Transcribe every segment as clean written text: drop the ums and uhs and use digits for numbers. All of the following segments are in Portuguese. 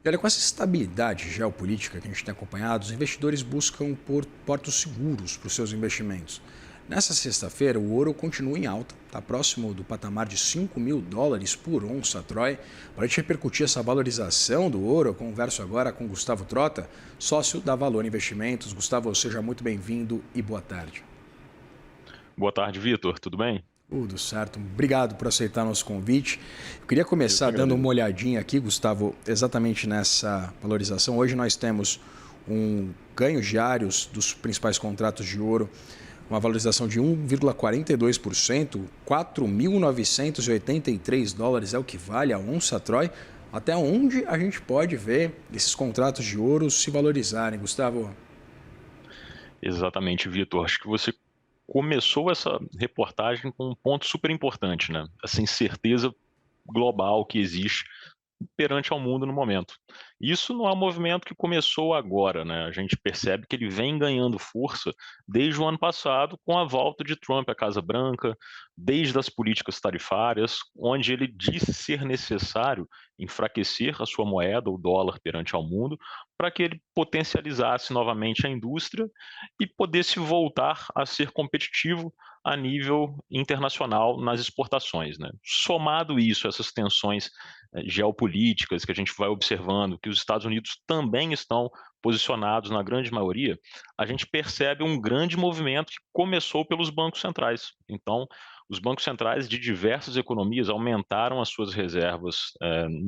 E olha, com essa estabilidade geopolítica que a gente tem acompanhado, os investidores buscam por portos seguros para os seus investimentos. Nessa sexta-feira, o ouro continua em alta, está próximo do patamar de US$ 5.000 por onça Troy. Para a gente repercutir essa valorização do ouro, eu converso agora com Gustavo Trota, sócio da Valor Investimentos. Gustavo, seja muito bem-vindo e boa tarde. Boa tarde, Vitor. Tudo bem? Tudo certo. Obrigado por aceitar nosso convite. Eu queria Eu que começar dando uma agradeço. olhadinha aqui, Gustavo, exatamente nessa valorização. Hoje nós temos um ganho diários dos principais contratos de ouro, uma valorização de 1,42%, US$ 4.983 é o que vale a onça Troy. Até onde a gente pode ver esses contratos de ouro se valorizarem, Gustavo? Exatamente, Vitor. Acho que você começou essa reportagem com um ponto super importante, né? Essa incerteza global que existe perante ao mundo no momento. Isso não é um movimento que começou agora, né? A gente percebe que ele vem ganhando força desde o ano passado, com a volta de Trump à Casa Branca, desde as políticas tarifárias, onde ele disse ser necessário enfraquecer a sua moeda, o dólar, perante ao mundo, para que ele potencializasse novamente a indústria e pudesse voltar a ser competitivo a nível internacional nas exportações, né? Somado isso, essas tensões geopolíticas que a gente vai observando, que os Estados Unidos também estão posicionados na grande maioria, a gente percebe um grande movimento que começou pelos bancos centrais. Então, os bancos centrais de diversas economias aumentaram as suas reservas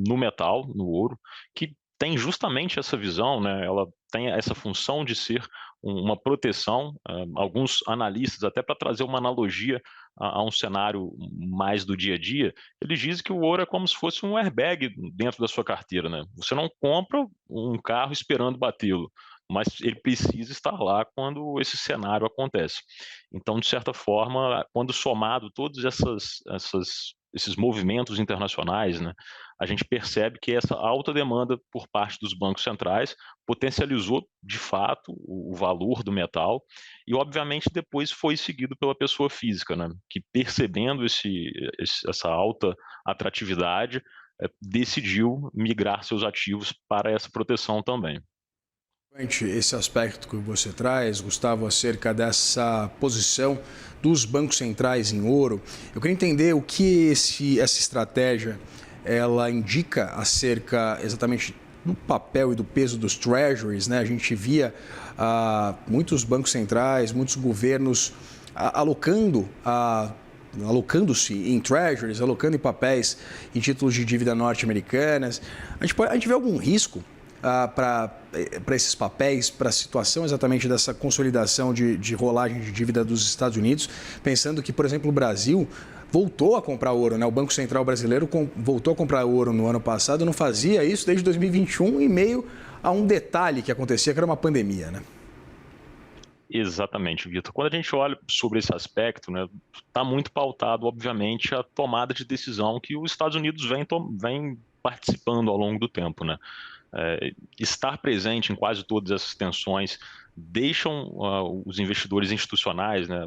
no metal, no ouro, que tem justamente essa visão, né? Ela tem essa função de ser uma proteção. Alguns analistas, até para trazer uma analogia a um cenário mais do dia a dia, eles dizem que o ouro é como se fosse um airbag dentro da sua carteira, né? Você não compra um carro esperando batê-lo, mas ele precisa estar lá quando esse cenário acontece. Então, de certa forma, quando somado todos esses movimentos internacionais, né, a gente percebe que essa alta demanda por parte dos bancos centrais potencializou, de fato, o valor do metal e, obviamente, depois foi seguido pela pessoa física, né, que percebendo essa alta atratividade, decidiu migrar seus ativos para essa proteção também. Esse aspecto que você traz, Gustavo, acerca dessa posição dos bancos centrais em ouro, eu queria entender o que essa estratégia ela indica acerca exatamente do papel e do peso dos treasuries, né? A gente via muitos bancos centrais, muitos governos alocando-se em treasuries, alocando em papéis, em títulos de dívida norte-americanas. A gente vê algum risco para esses papéis, para a situação exatamente dessa consolidação de rolagem de dívida dos Estados Unidos, pensando que, por exemplo, o Brasil voltou a comprar ouro, né? O Banco Central brasileiro voltou a comprar ouro no ano passado, não fazia isso desde 2021, em meio a um detalhe que acontecia, que era uma pandemia, né? Exatamente, Vitor. Quando a gente olha sobre esse aspecto, né, está muito pautado, obviamente, a tomada de decisão que os Estados Unidos vem participando ao longo do tempo, né? Estar presente em quase todas essas tensões deixam os investidores institucionais, né,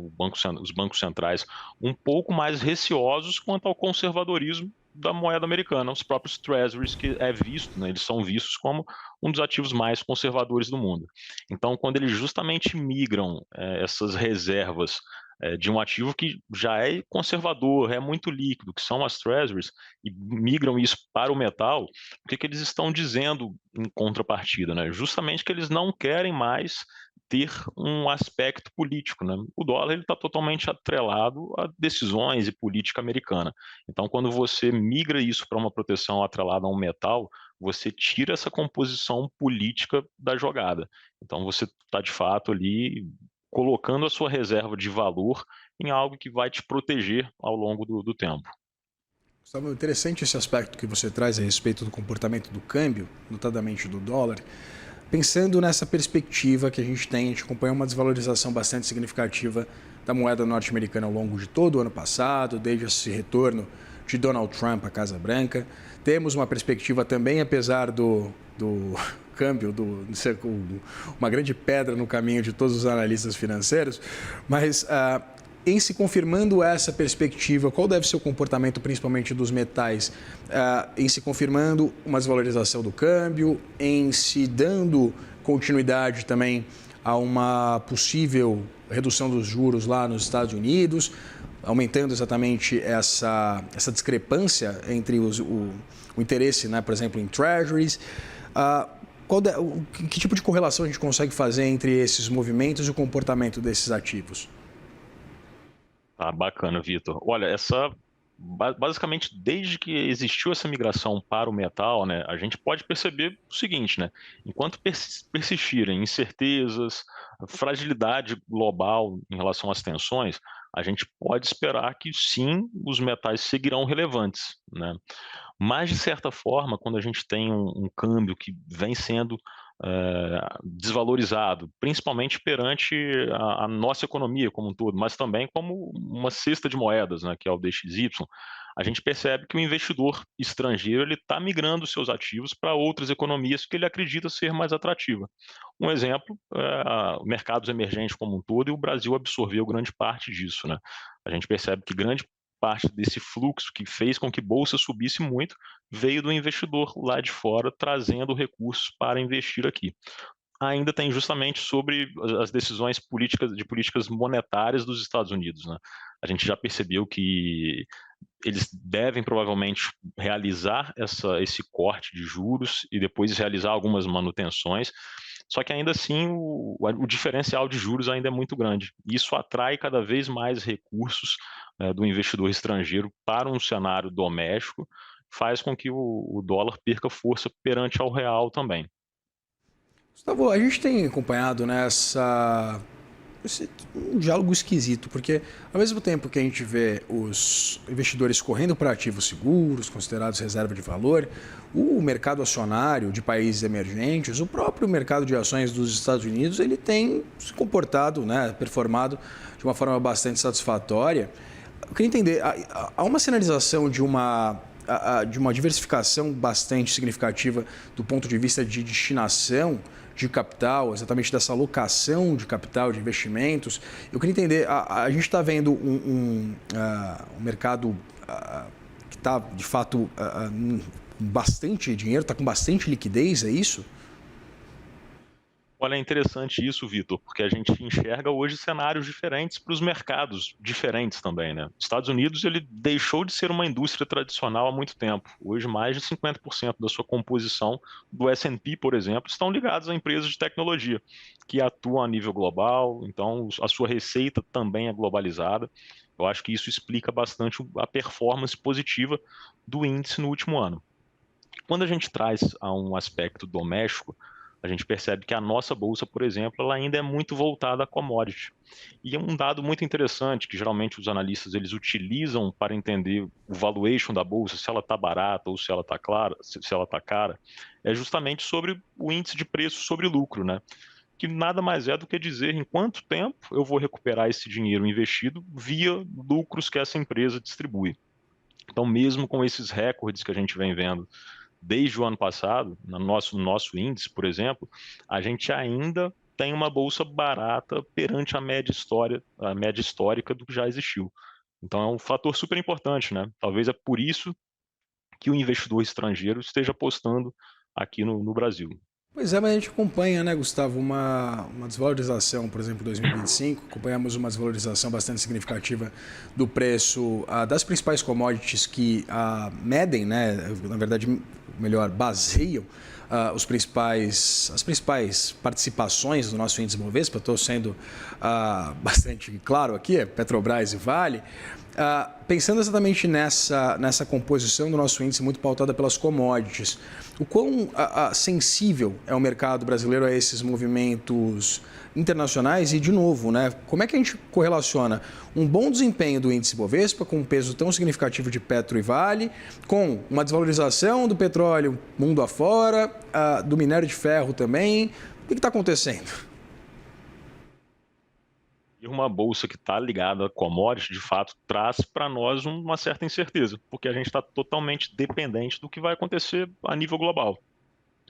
os bancos centrais, um pouco mais receosos quanto ao conservadorismo da moeda americana, os próprios treasuries, que é visto, né, eles são vistos como um dos ativos mais conservadores do mundo. Então, quando eles justamente migram essas reservas de um ativo que já é conservador, é muito líquido, que são as treasuries, e migram isso para o metal, o que eles estão dizendo em contrapartida, né? Justamente que eles não querem mais ter um aspecto político, né? O dólar ele está totalmente atrelado a decisões e política americana. Então, quando você migra isso para uma proteção atrelada a um metal, você tira essa composição política da jogada. Então, você está de fato ali colocando a sua reserva de valor em algo que vai te proteger ao longo do tempo. Gustavo, interessante esse aspecto que você traz a respeito do comportamento do câmbio, notadamente do dólar. Pensando nessa perspectiva que a gente acompanha uma desvalorização bastante significativa da moeda norte-americana ao longo de todo o ano passado, desde esse retorno de Donald Trump à Casa Branca. Temos uma perspectiva também, apesar do câmbio, de ser uma grande pedra no caminho de todos os analistas financeiros, mas Em se confirmando essa perspectiva, qual deve ser o comportamento principalmente dos metais? Em se confirmando uma desvalorização do câmbio, em se dando continuidade também a uma possível redução dos juros lá nos Estados Unidos, aumentando exatamente essa discrepância entre o interesse, né, por exemplo, em treasuries. Que tipo de correlação a gente consegue fazer entre esses movimentos e o comportamento desses ativos? Tá bacana, Vitor. Olha, basicamente desde que existiu essa migração para o metal, né, a gente pode perceber o seguinte, né, enquanto persistirem incertezas, fragilidade global em relação às tensões, a gente pode esperar que sim, os metais seguirão relevantes, né? Mas, de certa forma, quando a gente tem um câmbio que vem sendo desvalorizado, principalmente perante a nossa economia como um todo, mas também como uma cesta de moedas, né, que é o DXY, a gente percebe que o investidor estrangeiro ele está migrando seus ativos para outras economias que ele acredita ser mais atrativa. Um exemplo, mercados emergentes como um todo, e o Brasil absorveu grande parte disso, né? A gente percebe que grande parte desse fluxo que fez com que bolsa subisse muito veio do investidor lá de fora trazendo recursos para investir aqui. Ainda tem justamente sobre as decisões políticas monetárias dos Estados Unidos, né? A gente já percebeu que eles devem provavelmente realizar esse corte de juros e depois realizar algumas manutenções. Só que ainda assim o diferencial de juros ainda é muito grande. Isso atrai cada vez mais recursos do investidor estrangeiro para um cenário doméstico, faz com que o dólar perca força perante ao real também. Gustavo, a gente tem acompanhado um diálogo esquisito, porque ao mesmo tempo que a gente vê os investidores correndo para ativos seguros, considerados reserva de valor, o mercado acionário de países emergentes, o próprio mercado de ações dos Estados Unidos, ele tem se comportado, né, performado de uma forma bastante satisfatória. Eu queria entender, há uma sinalização de uma diversificação bastante significativa do ponto de vista de destinação de capital, exatamente dessa alocação de capital, de investimentos. Eu queria entender, a gente está vendo um mercado que está, de fato, com bastante dinheiro, está com bastante liquidez, é isso? Olha, é interessante isso, Vitor, porque a gente enxerga hoje cenários diferentes para os mercados diferentes também, né? Os Estados Unidos ele deixou de ser uma indústria tradicional há muito tempo. Hoje, mais de 50% da sua composição do S&P, por exemplo, estão ligados a empresas de tecnologia que atuam a nível global, então a sua receita também é globalizada. Eu acho que isso explica bastante a performance positiva do índice no último ano. Quando a gente traz a um aspecto doméstico, a gente percebe que a nossa bolsa, por exemplo, ela ainda é muito voltada a commodity. E é um dado muito interessante que geralmente os analistas eles utilizam para entender o valuation da bolsa, se ela está barata ou se ela está clara, se ela está cara, é justamente sobre o índice de preço sobre lucro, né? Que nada mais é do que dizer em quanto tempo eu vou recuperar esse dinheiro investido via lucros que essa empresa distribui. Então, mesmo com esses recordes que a gente vem vendo desde o ano passado, no nosso índice, por exemplo, a gente ainda tem uma bolsa barata perante a média histórica do que já existiu. Então é um fator super importante, né? Talvez é por isso que o investidor estrangeiro esteja apostando aqui no Brasil. Pois é, mas a gente acompanha, né, Gustavo, uma desvalorização, por exemplo, em 2025, acompanhamos uma desvalorização bastante significativa do preço das principais commodities que medem, né, na verdade, melhor, baseiam as principais participações do nosso índice Bovespa. Estou sendo bastante claro aqui, é Petrobras e Vale. Pensando exatamente nessa composição do nosso índice muito pautada pelas commodities, o quão sensível é o mercado brasileiro a esses movimentos internacionais e, de novo, né, como é que a gente correlaciona um bom desempenho do índice Bovespa com um peso tão significativo de Petro e Vale, com uma desvalorização do petróleo mundo afora, do minério de ferro também? O que está acontecendo? E uma bolsa que está ligada a commodity, de fato, traz para nós uma certa incerteza, porque a gente está totalmente dependente do que vai acontecer a nível global.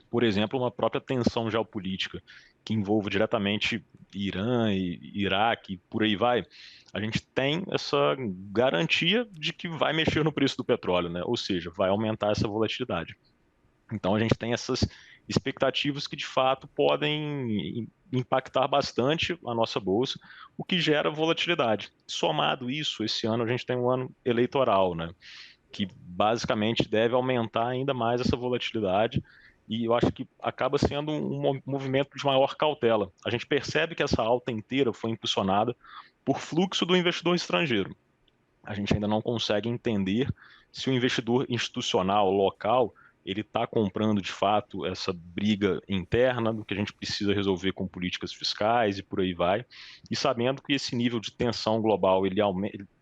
Por exemplo, uma própria tensão geopolítica que envolva diretamente Irã e Iraque, e por aí vai, a gente tem essa garantia de que vai mexer no preço do petróleo, né? Ou seja, vai aumentar essa volatilidade. Então a gente tem essas expectativas que de fato podem impactar bastante a nossa bolsa, o que gera volatilidade. Somado isso, esse ano a gente tem um ano eleitoral, né? Que basicamente deve aumentar ainda mais essa volatilidade e eu acho que acaba sendo um movimento de maior cautela. A gente percebe que essa alta inteira foi impulsionada por fluxo do investidor estrangeiro. A gente ainda não consegue entender se o investidor institucional local ele está comprando de fato essa briga interna do que a gente precisa resolver com políticas fiscais e por aí vai, e sabendo que esse nível de tensão global ele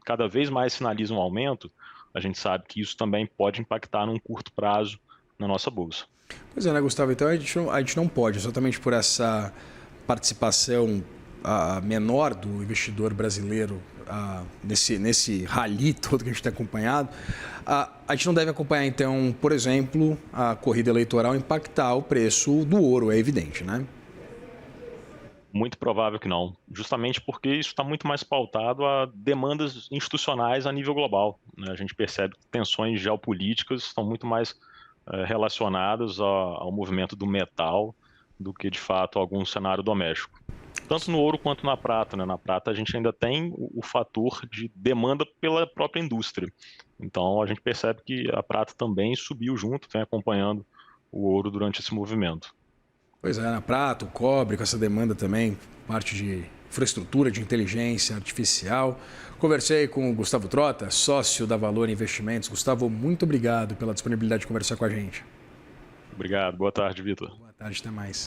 cada vez mais sinaliza um aumento, a gente sabe que isso também pode impactar num curto prazo na nossa bolsa. Pois é, né, Gustavo? Então a gente não pode, exatamente por essa participação menor do investidor brasileiro nesse rally todo que a gente tem acompanhado, a gente não deve acompanhar, então, por exemplo, a corrida eleitoral impactar o preço do ouro, é evidente, né? Muito provável que não, justamente porque isso está muito mais pautado a demandas institucionais a nível global, né? A gente percebe que tensões geopolíticas estão muito mais relacionadas ao movimento do metal do que, de fato, algum cenário doméstico. Tanto no ouro quanto na prata, né? Na prata a gente ainda tem o fator de demanda pela própria indústria. Então a gente percebe que a prata também subiu junto, vem acompanhando o ouro durante esse movimento. Pois é, na prata, o cobre, com essa demanda também, parte de infraestrutura, de inteligência artificial. Conversei com o Gustavo Trota, sócio da Valor Investimentos. Gustavo, muito obrigado pela disponibilidade de conversar com a gente. Obrigado, boa tarde, Vitor. Boa tarde, até mais.